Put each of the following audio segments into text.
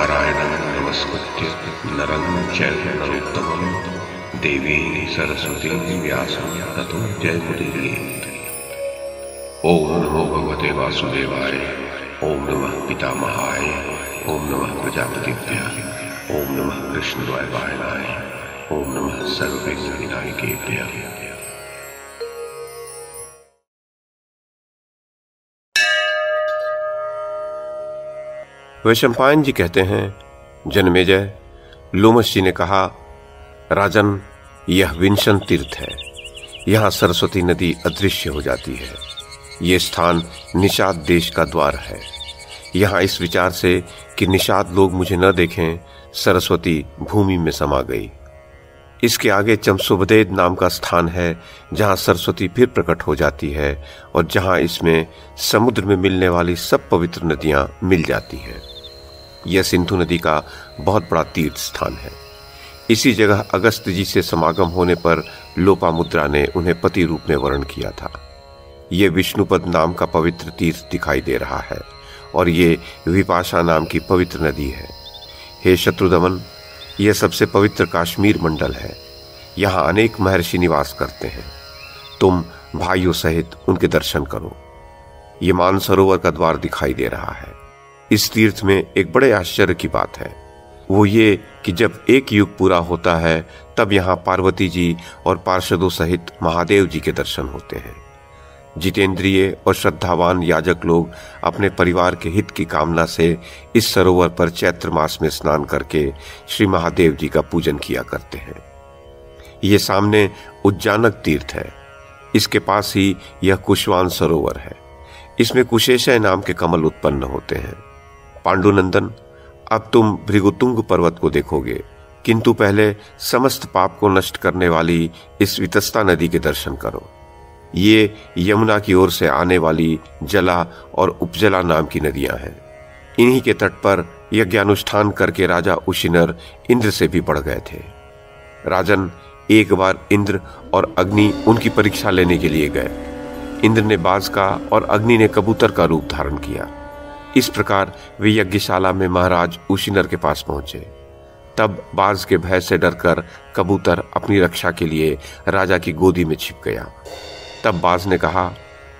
नारायणं नमस्कृत्य नरं चैव नरोत्तमं देवीं सरस्वतीं व्यासं ततो जयमुदीरयेत्। ओम नमो भगवते वासुदेवाय, ओम नमः पितामहाय, ओम नमः प्रजापतिभ्यः, ओम नमः कृष्णद्वैपायनाय, ओम नमः सर्वविघ्नविनायकेभ्यः। वैशंपायन जी कहते हैं, जन्मेजय, लोमश जी ने कहा, राजन, यह विंशन तीर्थ है। यहाँ सरस्वती नदी अदृश्य हो जाती है। ये स्थान निषाद देश का द्वार है। यहाँ इस विचार से कि निषाद लोग मुझे न देखें, सरस्वती भूमि में समा गई। इसके आगे चमसोबदेद नाम का स्थान है, जहाँ सरस्वती फिर प्रकट हो जाती है और जहाँ इसमें समुद्र में मिलने वाली सब पवित्र नदियां मिल जाती हैं। यह सिंधु नदी का बहुत बड़ा तीर्थ स्थान है। इसी जगह अगस्त जी से समागम होने पर लोपामुद्रा ने उन्हें पति रूप में वर्ण किया था। ये विष्णुपद नाम का पवित्र तीर्थ दिखाई दे रहा है और ये विपाशा नाम की पवित्र नदी है। हे शत्रुदमन, यह सबसे पवित्र काश्मीर मंडल है। यहाँ अनेक महर्षि निवास करते हैं। तुम भाइयों सहित उनके दर्शन करो। ये मानसरोवर का द्वार दिखाई दे रहा है। इस तीर्थ में एक बड़े आश्चर्य की बात है, वो ये कि जब एक युग पूरा होता है तब यहाँ पार्वती जी और पार्षदों सहित महादेव जी के दर्शन होते हैं। जितेंद्रिय और श्रद्धावान याजक लोग अपने परिवार के हित की कामना से इस सरोवर पर चैत्र मास में स्नान करके श्री महादेव जी का पूजन किया करते हैं। ये सामने उज्जानक तीर्थ है। इसके पास ही यह कुशवान सरोवर है। इसमें कुशेशय नाम के कमल उत्पन्न होते हैं। पांडुनंदन, अब तुम भृगुतुंग पर्वत को देखोगे, किंतु पहले समस्त पाप को नष्ट करने वाली इस वितस्ता नदी के दर्शन करो। ये यमुना की ओर से आने वाली जला और उपजला नाम की नदियां हैं। इन्हीं के तट पर यज्ञानुष्ठान करके राजा उशिनर इंद्र से भी बढ़ गए थे। राजन, एक बार इंद्र और अग्नि उनकी परीक्षा लेने के लिए गए। इंद्र ने बाज का और अग्नि ने कबूतर का रूप धारण किया। इस प्रकार वे यज्ञशाला में महाराज उशिनर के पास पहुंचे। तब बाज के भय से डरकर कबूतर अपनी रक्षा के लिए राजा की गोदी में छिप गया। तब बाज ने कहा,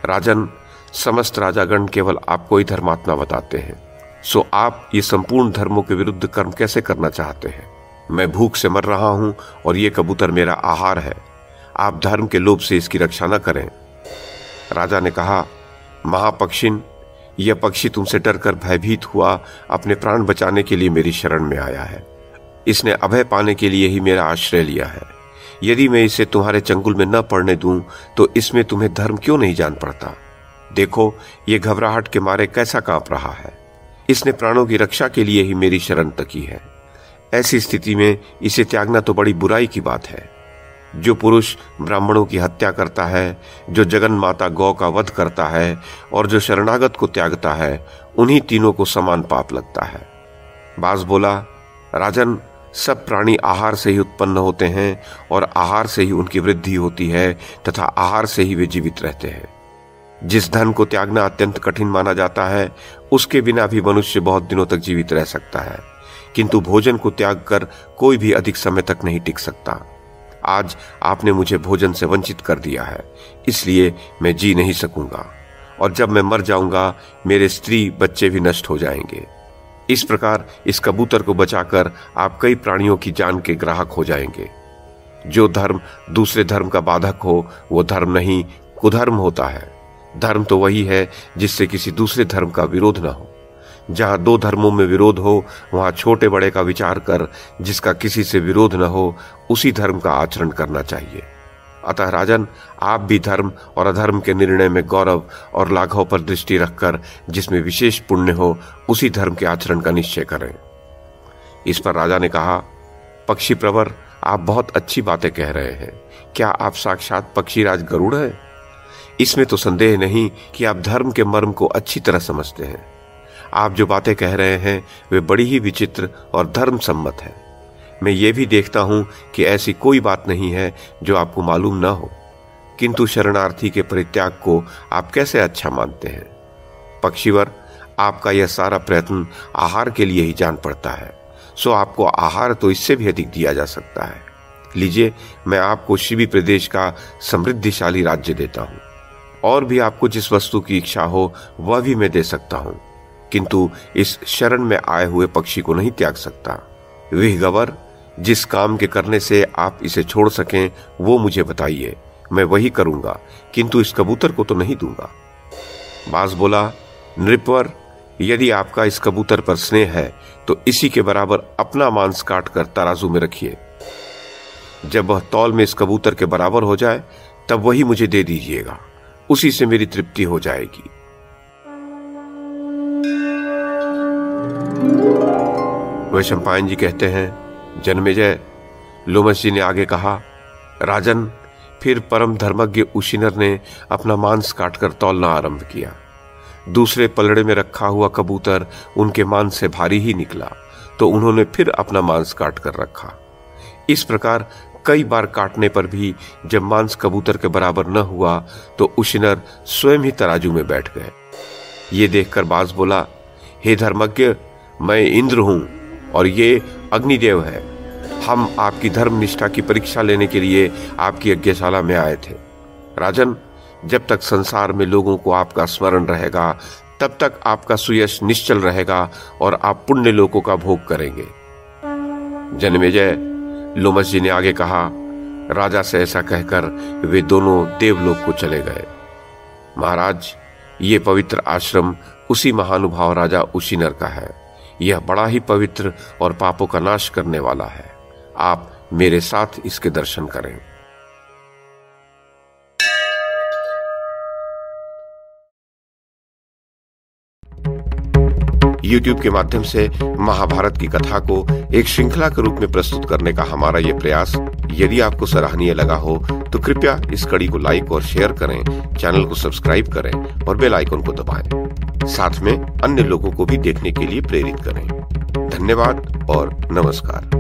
राजन, समस्त राजागण केवल आपको ही धर्मात्मा बताते हैं, सो आप ये संपूर्ण धर्मों के विरुद्ध कर्म कैसे करना चाहते हैं? मैं भूख से मर रहा हूं और ये कबूतर मेरा आहार है। आप धर्म के लोभ से इसकी रक्षा न करें। राजा ने कहा, महापक्षिन, यह पक्षी तुमसे डरकर भयभीत हुआ अपने प्राण बचाने के लिए मेरी शरण में आया है। इसने अभय पाने के लिए ही मेरा आश्रय लिया है। यदि मैं इसे तुम्हारे चंगुल में न पड़ने दूं तो इसमें तुम्हें धर्म क्यों नहीं जान पड़ता? देखो, ये घबराहट के मारे कैसा कांप रहा है। इसने प्राणों की रक्षा के लिए ही मेरी शरण तकी है। ऐसी स्थिति में इसे त्यागना तो बड़ी बुराई की बात है। जो पुरुष ब्राह्मणों की हत्या करता है, जो जगन माता गौ का वध करता है और जो शरणागत को त्यागता है, उन्हीं तीनों को समान पाप लगता है। बाज बोला, राजन, सब प्राणी आहार से ही उत्पन्न होते हैं और आहार से ही उनकी वृद्धि होती है तथा आहार से ही वे जीवित रहते हैं। जिस धन को त्यागना अत्यंत कठिन माना जाता है, उसके बिना भी मनुष्य बहुत दिनों तक जीवित रह सकता है, किंतु भोजन को त्याग कर कोई भी अधिक समय तक नहीं टिक सकता। आज आपने मुझे भोजन से वंचित कर दिया है, इसलिए मैं जी नहीं सकूंगा और जब मैं मर जाऊंगा मेरे स्त्री बच्चे भी नष्ट हो जाएंगे। इस प्रकार इस कबूतर को बचाकर आप कई प्राणियों की जान के ग्राहक हो जाएंगे। जो धर्म दूसरे धर्म का बाधक हो वो धर्म नहीं, कुधर्म होता है। धर्म तो वही है जिससे किसी दूसरे धर्म का विरोध न हो। जहां दो धर्मों में विरोध हो वहां छोटे बड़े का विचार कर जिसका किसी से विरोध न हो उसी धर्म का आचरण करना चाहिए। अतः राजन, आप भी धर्म और अधर्म के निर्णय में गौरव और लाघव पर दृष्टि रखकर जिसमें विशेष पुण्य हो उसी धर्म के आचरण का निश्चय करें। इस पर राजा ने कहा, पक्षी प्रवर, आप बहुत अच्छी बातें कह रहे हैं। क्या आप साक्षात पक्षीराज गरुड़ हैं? इसमें तो संदेह नहीं कि आप धर्म के मर्म को अच्छी तरह समझते हैं। आप जो बातें कह रहे हैं वे बड़ी ही विचित्र और धर्म सम्मत है। मैं ये भी देखता हूं कि ऐसी कोई बात नहीं है जो आपको मालूम ना हो, किंतु शरणार्थी के परित्याग को आप कैसे अच्छा मानते हैं? पक्षीवर, आपका यह सारा प्रयत्न आहार के लिए ही जान पड़ता है, सो आपको आहार तो इससे भी अधिक दिया जा सकता है। लीजिए, मैं आपको शिवी प्रदेश का समृद्धिशाली राज्य देता हूँ, और भी आपको जिस वस्तु की इच्छा हो वह भी मैं दे सकता हूँ, किंतु इस शरण में आए हुए पक्षी को नहीं त्याग सकता। विहगवर, जिस काम के करने से आप इसे छोड़ सकें वो मुझे बताइए, मैं वही करूंगा, किंतु इस कबूतर को तो नहीं दूंगा। बाज बोला, नृपवर, यदि आपका इस कबूतर पर स्नेह है तो इसी के बराबर अपना मांस काट कर तराजू में रखिए। जब वह तौल में इस कबूतर के बराबर हो जाए तब वही मुझे दे दीजिएगा, उसी से मेरी तृप्ति हो जाएगी। वैशंपायन जी कहते हैं, जन्मेजय, लोमश जी ने आगे कहा, राजन, फिर परम धर्मज्ञ उशिनर ने अपना मांस काटकर तौलना आरंभ किया। दूसरे पलड़े में रखा हुआ कबूतर उनके मांस से भारी ही निकला, तो उन्होंने फिर अपना मांस काट कर रखा। इस प्रकार कई बार काटने पर भी जब मांस कबूतर के बराबर न हुआ तो उशिनर स्वयं ही तराजू में बैठ गए। ये देखकर बाज बोला, हे धर्मज्ञ, मैं इंद्र हूं और ये अग्निदेव है। हम आपकी धर्म निष्ठा की परीक्षा लेने के लिए आपकी यज्ञशाला में आए थे। राजन, जब तक संसार में लोगों को आपका स्मरण रहेगा तब तक आपका सुयश निश्चल रहेगा और आप पुण्य लोकों का भोग करेंगे। जन्मेजय, लोमश जी ने आगे कहा, राजा से ऐसा कहकर वे दोनों देवलोक को चले गए। महाराज, ये पवित्र आश्रम उसी महानुभाव राजा उशिनर का है। यह बड़ा ही पवित्र और पापों का नाश करने वाला है। आप मेरे साथ इसके दर्शन करें। YouTube के माध्यम से महाभारत की कथा को एक श्रृंखला के रूप में प्रस्तुत करने का हमारा यह प्रयास यदि आपको सराहनीय लगा हो तो कृपया इस कड़ी को लाइक और शेयर करें, चैनल को सब्सक्राइब करें और बेल आइकन को दबाएं। साथ में अन्य लोगों को भी देखने के लिए प्रेरित करें। धन्यवाद और नमस्कार।